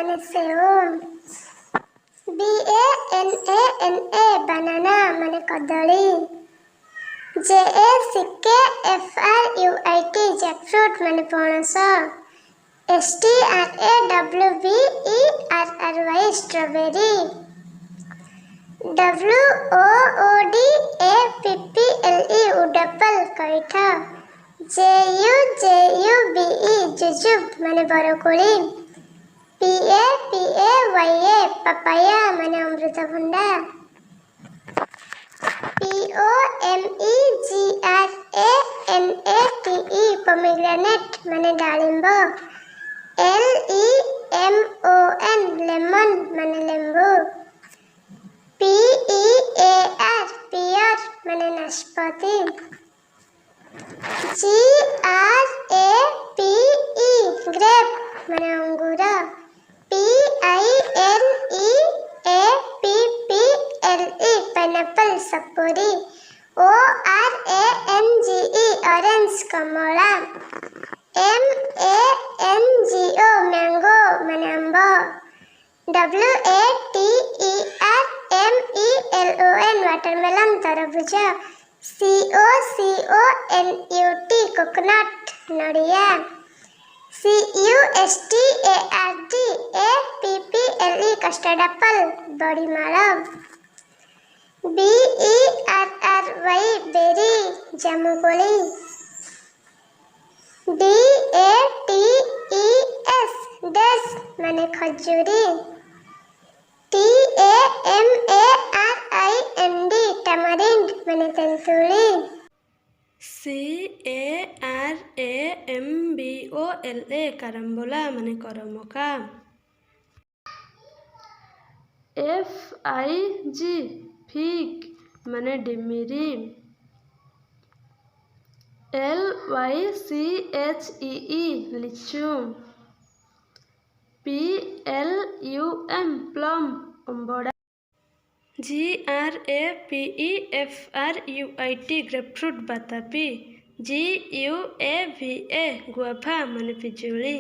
माने save. BANANA बनाना माने कदली। JACKFRUIT jackfruit माने पणस। STRAWBERRY strawberry. WOODAPPLE उडप्पल कईठ। JUJUBE जुजुब माने बरकोली। PAPAYA पपाया माने अमृतभंडा। POMEGRANATE पोमेग्रेनेट माने डालिंब। LEMON लेमन माने लेंबू। PEAR पियर माने नाशपाती। GRAPE ग्रेप माने अंगूर। PINEAPPLE पाइनएप्पल सपोरी। ORANGE ऑरेंज कमला। MANGO मैंगो माने अम्ब। WATERMELON वाटरमेलन तरबूज। COCONUT कोकोनट नड़िया। CUSTARDAPPLE कस्टर्ड एप्पल बड़ीमाल। BERRY बेरी जामुकोली। DATES डेस माने खजूरी। TAMARIND टमारिंड माने तेंतुली। CARAMBOLA करम्बोला माने करमका। FIG फिग माने डिमिरी। LYCHEE लिचू। PLUM प्लम अम्बड़ा। GRAPEFRUIT ग्रेपफ्रूट बातापी। GUAVA गुआभा माने पिजुली।